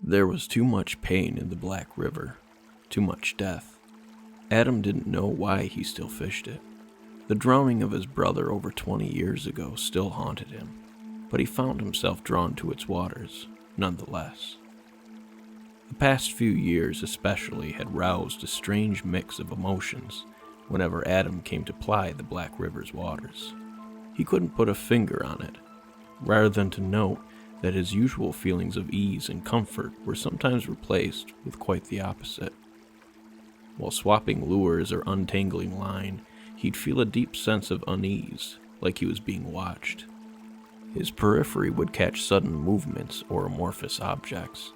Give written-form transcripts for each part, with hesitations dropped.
There was too much pain in the Black River, too much death. Adam didn't know why he still fished it. The drowning of his brother over 20 years ago still haunted him, but he found himself drawn to its waters, nonetheless. The past few years especially had roused a strange mix of emotions whenever Adam came to ply the Black River's waters. He couldn't put a finger on it, rather than to note that his usual feelings of ease and comfort were sometimes replaced with quite the opposite. While swapping lures or untangling line, he'd feel a deep sense of unease, like he was being watched. His periphery would catch sudden movements or amorphous objects,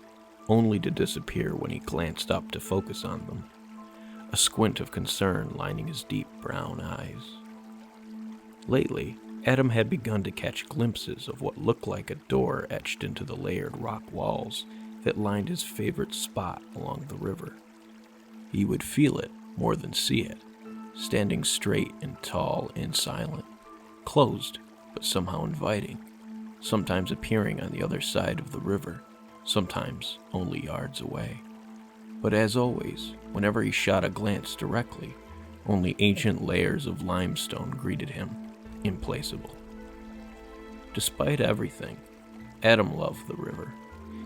only to disappear when he glanced up to focus on them, a squint of concern lining his deep brown eyes. Lately, Adam had begun to catch glimpses of what looked like a door etched into the layered rock walls that lined his favorite spot along the river. He would feel it more than see it, standing straight and tall and silent, closed but somehow inviting, sometimes appearing on the other side of the river, sometimes only yards away. But as always, whenever he shot a glance directly, only ancient layers of limestone greeted him, implacable. Despite everything, Adam loved the river.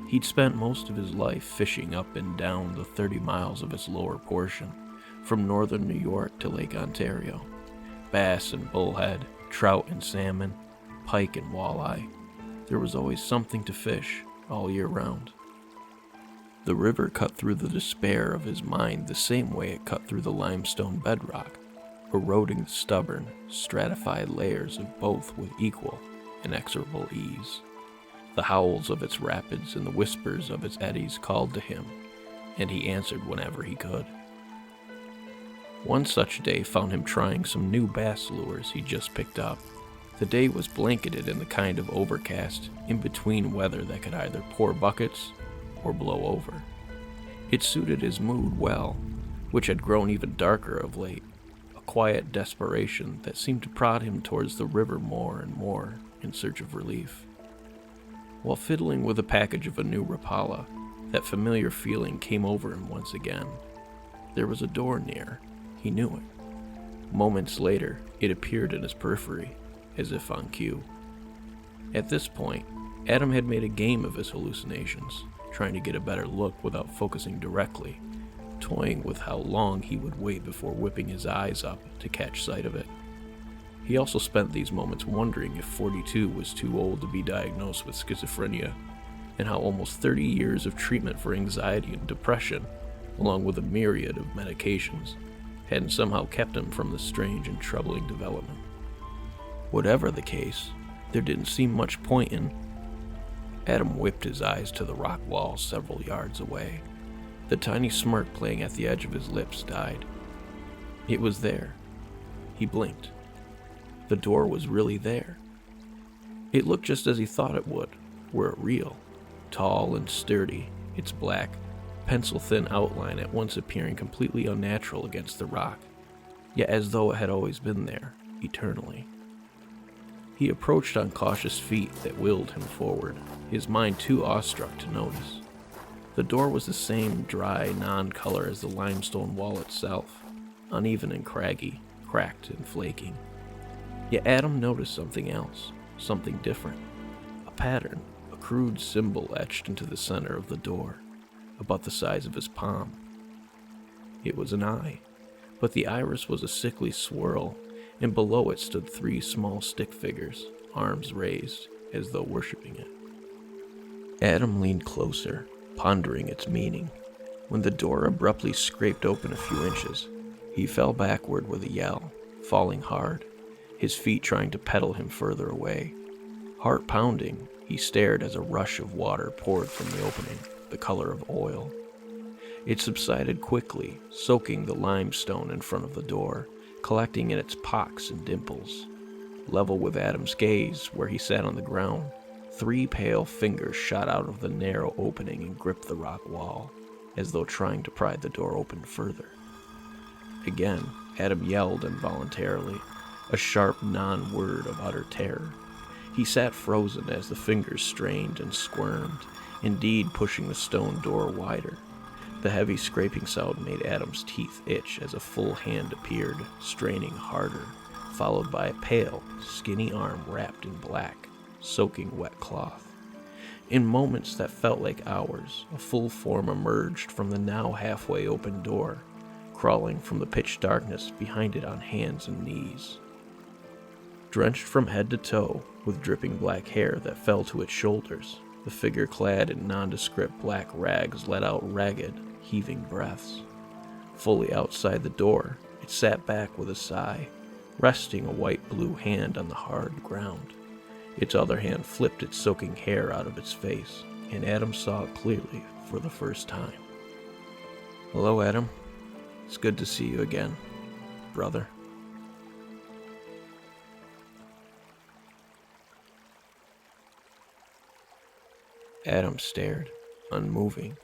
He'd spent most of his life fishing up and down the 30 miles of its lower portion, from northern New York to Lake Ontario. Bass and bullhead, trout and salmon, pike and walleye. There was always something to fish all year round. The river cut through the despair of his mind the same way it cut through the limestone bedrock, eroding the stubborn, stratified layers of both with equal, inexorable ease. The howls of its rapids and the whispers of its eddies called to him, and he answered whenever he could. One such day found him trying some new bass lures he'd just picked up. The day was blanketed in the kind of overcast, in-between weather that could either pour buckets or blow over. It suited his mood well, which had grown even darker of late, a quiet desperation that seemed to prod him towards the river more and more in search of relief. While fiddling with a package of a new Rapala, that familiar feeling came over him once again. There was a door near. He knew it. Moments later, it appeared in his periphery, as if on cue. At this point, Adam had made a game of his hallucinations, trying to get a better look without focusing directly, toying with how long he would wait before whipping his eyes up to catch sight of it. He also spent these moments wondering if 42 was too old to be diagnosed with schizophrenia, and how almost 30 years of treatment for anxiety and depression, along with a myriad of medications, hadn't somehow kept him from the strange and troubling development. Whatever the case, there didn't seem much point in. Adam whipped his eyes to the rock wall several yards away. The tiny smirk playing at the edge of his lips died. It was there. He blinked. The door was really there. It looked just as he thought it would, were it real. Tall and sturdy, its black, pencil-thin outline at once appearing completely unnatural against the rock, yet as though it had always been there, eternally. He approached on cautious feet that willed him forward, his mind too awestruck to notice. The door was the same dry non-color as the limestone wall itself, uneven and craggy, cracked and flaking. Yet Adam noticed something else, something different. A pattern, a crude symbol etched into the center of the door, about the size of his palm. It was an eye, but the iris was a sickly swirl, and below it stood 3 small stick figures, arms raised, as though worshipping it. Adam leaned closer, pondering its meaning. When the door abruptly scraped open a few inches, he fell backward with a yell, falling hard, his feet trying to pedal him further away. Heart pounding, he stared as a rush of water poured from the opening, the color of oil. It subsided quickly, soaking the limestone in front of the door, collecting in its pocks and dimples. Level with Adam's gaze, where he sat on the ground, 3 pale fingers shot out of the narrow opening and gripped the rock wall, as though trying to pry the door open further. Again, Adam yelled involuntarily, a sharp non-word of utter terror. He sat frozen as the fingers strained and squirmed, indeed pushing the stone door wider. The heavy scraping sound made Adam's teeth itch as a full hand appeared, straining harder, followed by a pale, skinny arm wrapped in black, soaking wet cloth. In moments that felt like hours, a full form emerged from the now halfway open door, crawling from the pitch darkness behind it on hands and knees. Drenched from head to toe, with dripping black hair that fell to its shoulders, the figure clad in nondescript black rags let out ragged, heaving breaths. Fully outside the door, it sat back with a sigh, resting a white-blue hand on the hard ground. Its other hand flipped its soaking hair out of its face, and Adam saw it clearly for the first time. "Hello, Adam. It's good to see you again, brother." Adam stared, unmoving,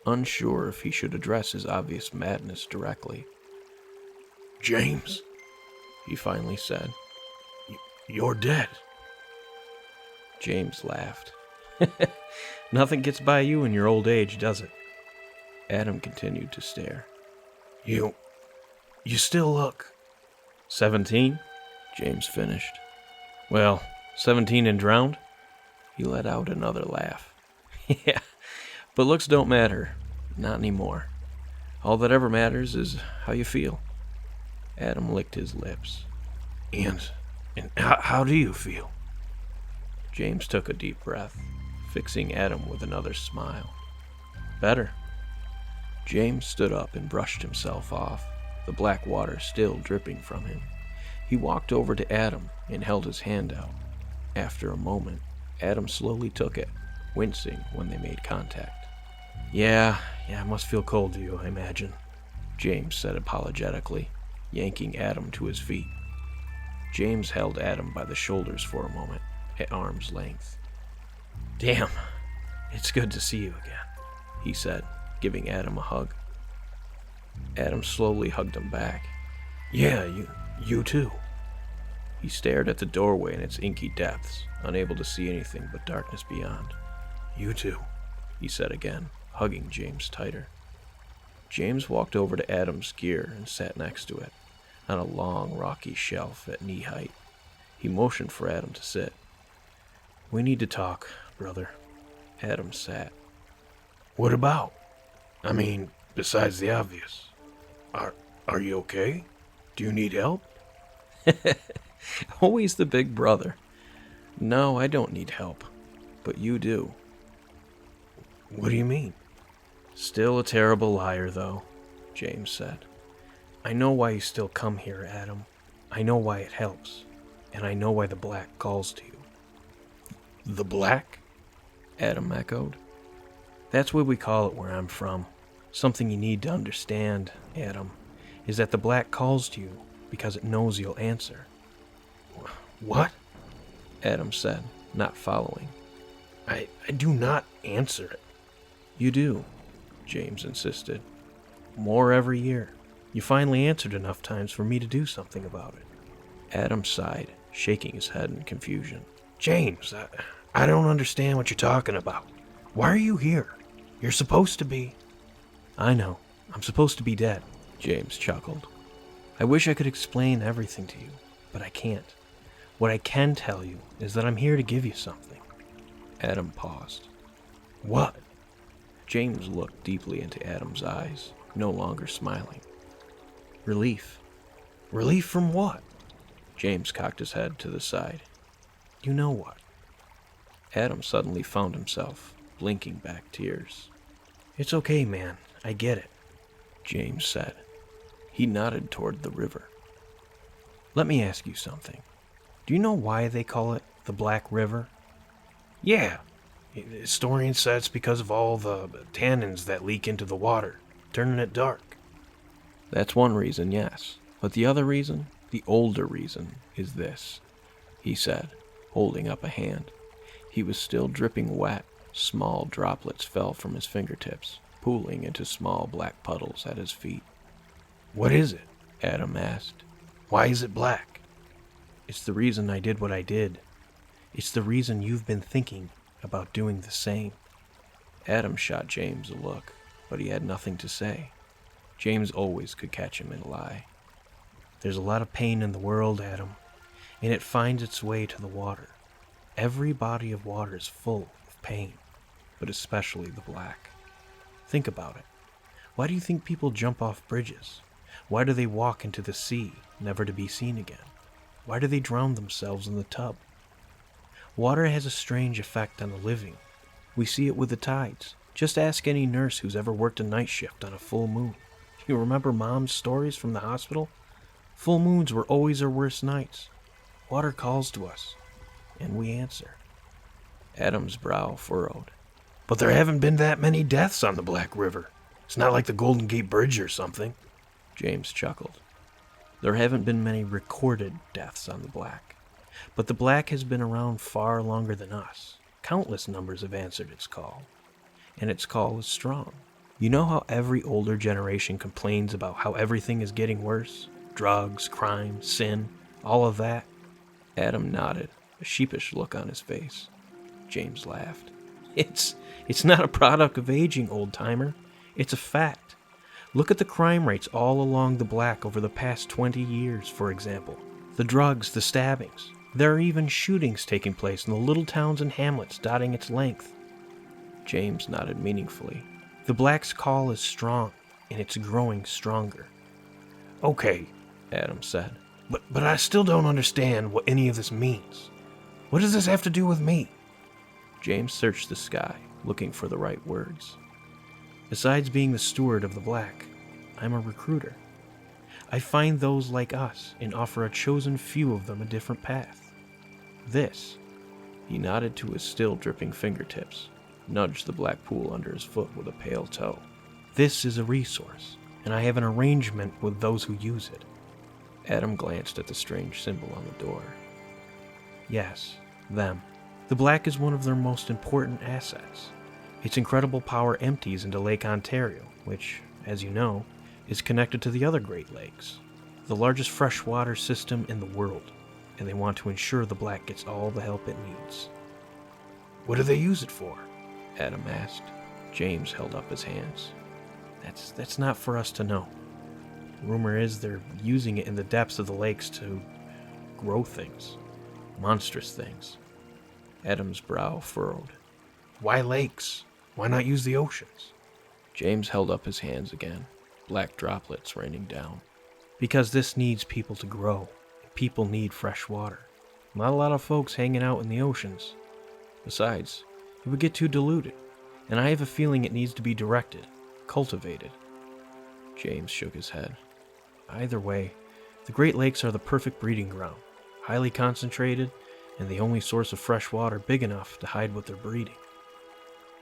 unsure if he should address his obvious madness directly. "James," he finally said, "you're dead." James laughed. "Nothing gets by you in your old age, does it?" Adam continued to stare. You still look..." 17, James finished. "Well, 17 and drowned?" He let out another laugh. "Yeah, but looks don't matter. Not anymore. All that ever matters is how you feel." Adam licked his lips. And how do you feel?" James took a deep breath, fixing Adam with another smile. "Better." James stood up and brushed himself off, the black water still dripping from him. He walked over to Adam and held his hand out. After a moment, Adam slowly took it, wincing when they made contact. Yeah, it must feel cold to you, I imagine," James said apologetically, yanking Adam to his feet. James held Adam by the shoulders for a moment, at arm's length. "Damn, it's good to see you again," he said, giving Adam a hug. Adam slowly hugged him back. "Yeah, you too." He stared at the doorway in its inky depths, unable to see anything but darkness beyond. "You too," he said again, hugging James tighter. James walked over to Adam's gear and sat next to it, on a long, rocky shelf at knee height. He motioned for Adam to sit. "We need to talk, brother." Adam sat. "What about? I mean, besides the obvious. Are you okay? Do you need help?" Always the big brother. "No, I don't need help, but you do." "What do you mean?" "Still a terrible liar, though," James said. "I know why you still come here, Adam. I know why it helps, and I know why the Black calls to you." "The Black?" Adam echoed. "That's what we call it where I'm from. Something you need to understand, Adam, is that the Black calls to you because it knows you'll answer." "What?" Adam said, not following. I do not answer it." "You do," James insisted. "More every year. You finally answered enough times for me to do something about it." Adam sighed, shaking his head in confusion. "James, I don't understand what you're talking about. Why are you here? You're supposed to be..." "I know. I'm supposed to be dead," James chuckled. "I wish I could explain everything to you, but I can't. What I can tell you is that I'm here to give you something." Adam paused. "What?" James looked deeply into Adam's eyes, no longer smiling. "Relief." "Relief from what?" James cocked his head to the side. "You know what?" Adam suddenly found himself blinking back tears. "It's okay, man. I get it," James said. He nodded toward the river. "Let me ask you something. Do you know why they call it the Black River?" "Yeah. Historians say it's because of all the tannins that leak into the water, turning it dark." "That's one reason, yes. But the other reason, the older reason, is this," he said, holding up a hand. He was still dripping wet. Small droplets fell from his fingertips, pooling into small black puddles at his feet. "What is it?" Adam asked. "Why is it black?" "It's the reason I did what I did. It's the reason you've been thinking about doing the same." Adam shot James a look, but he had nothing to say. James always could catch him in a lie. There's a lot of pain in the world, Adam, and it finds its way to the water. Every body of water is full of pain, but especially the black. Think about it. Why do you think people jump off bridges? Why do they walk into the sea, never to be seen again? Why do they drown themselves in the tub? Water has a strange effect on the living. We see it with the tides. Just ask any nurse who's ever worked a night shift on a full moon. You remember Mom's stories from the hospital? Full moons were always our worst nights. Water calls to us, and we answer. Adam's brow furrowed. But there haven't been that many deaths on the Black River. It's not like the Golden Gate Bridge or something. James chuckled. There haven't been many recorded deaths on the Black. But the Black has been around far longer than us. Countless numbers have answered its call. And its call is strong. You know how every older generation complains about how everything is getting worse? Drugs, crime, sin, all of that? Adam nodded, a sheepish look on his face. James laughed. It's not a product of aging, old-timer. It's a fact. Look at the crime rates all along the Black over the past 20 years, for example. The drugs, the stabbings. There are even shootings taking place in the little towns and hamlets dotting its length. James nodded meaningfully. The Black's call is strong, and it's growing stronger. Okay, Adam said. But I still don't understand what any of this means. What does this have to do with me? James searched the sky, looking for the right words. Besides being the steward of the Black, I'm a recruiter. I find those like us and offer a chosen few of them a different path. This, he nodded to his still dripping fingertips, nudged the black pool under his foot with a pale toe. This is a resource, and I have an arrangement with those who use it. Adam glanced at the strange symbol on the door. Yes, them. The Black is one of their most important assets. Its incredible power empties into Lake Ontario, which, as you know, is connected to the other Great Lakes, the largest freshwater system in the world, and they want to ensure the Black gets all the help it needs. What do they use it for? Adam asked. James held up his hands. That's not for us to know. Rumor is they're using it in the depths of the lakes to grow things, monstrous things. Adam's brow furrowed. Why lakes? Why not use the oceans? James held up his hands again, black droplets raining down. Because this needs people to grow. People need fresh water. Not a lot of folks hanging out in the oceans. Besides, it would get too diluted, and I have a feeling it needs to be directed, cultivated. James shook his head. Either way, the Great Lakes are the perfect breeding ground, highly concentrated, and the only source of fresh water big enough to hide what they're breeding.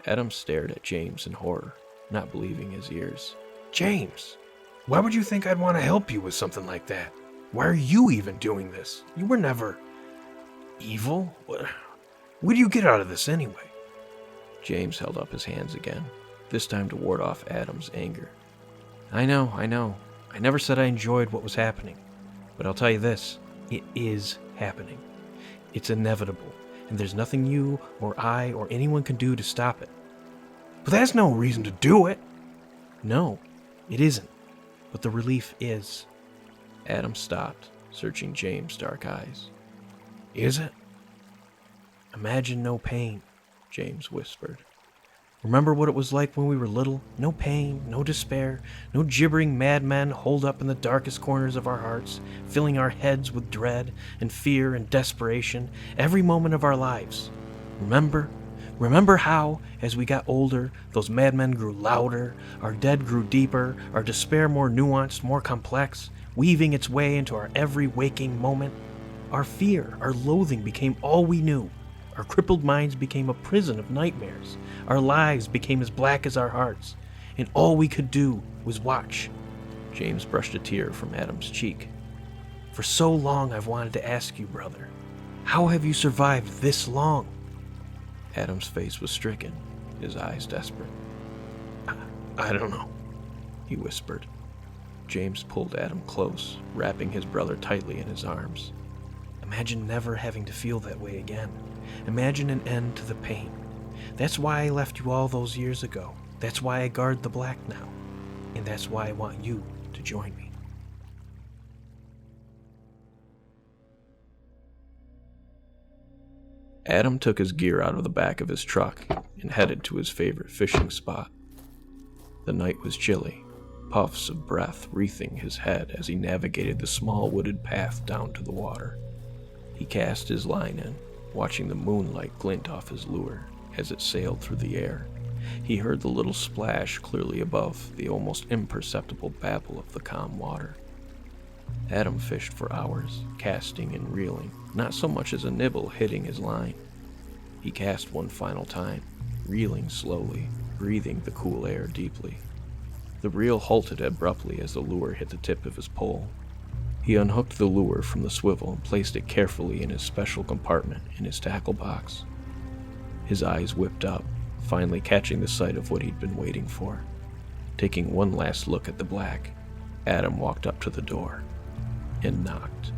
Adam stared at James in horror, not believing his ears. James, why would you think I'd want to help you with something like that? Why are you even doing this? You were never evil. What do you get out of this anyway? James held up his hands again, this time to ward off Adam's anger. I know. I never said I enjoyed what was happening. But I'll tell you this, it is happening. It's inevitable, and there's nothing you or I or anyone can do to stop it. But that's no reason to do it. No, it isn't. But the relief is. Adam stopped, searching James' dark eyes. Is it? Imagine no pain, James whispered. Remember what it was like when we were little? No pain, no despair, no gibbering madmen holed up in the darkest corners of our hearts, filling our heads with dread and fear and desperation every moment of our lives. Remember? Remember how, as we got older, those madmen grew louder, our dead grew deeper, our despair more nuanced, more complex, weaving its way into our every waking moment? Our fear, our loathing became all we knew. Our crippled minds became a prison of nightmares. Our lives became as black as our hearts, and all we could do was watch. James brushed a tear from Adam's cheek. For so long I've wanted to ask you, brother, how have you survived this long? Adam's face was stricken, his eyes desperate. I don't know, he whispered. James pulled Adam close, wrapping his brother tightly in his arms. Imagine never having to feel that way again. Imagine an end to the pain. That's why I left you all those years ago. That's why I guard the black now. And that's why I want you to join me. Adam took his gear out of the back of his truck and headed to his favorite fishing spot. The night was chilly, puffs of breath wreathing his head as he navigated the small wooded path down to the water. He cast his line in, watching the moonlight glint off his lure as it sailed through the air. He heard the little splash clearly above the almost imperceptible babble of the calm water. Adam fished for hours, casting and reeling, not so much as a nibble hitting his line. He cast one final time, reeling slowly, breathing the cool air deeply. The reel halted abruptly as the lure hit the tip of his pole. He unhooked the lure from the swivel and placed it carefully in his special compartment in his tackle box. His eyes whipped up, finally catching the sight of what he'd been waiting for. Taking one last look at the black, Adam walked up to the door and knocked.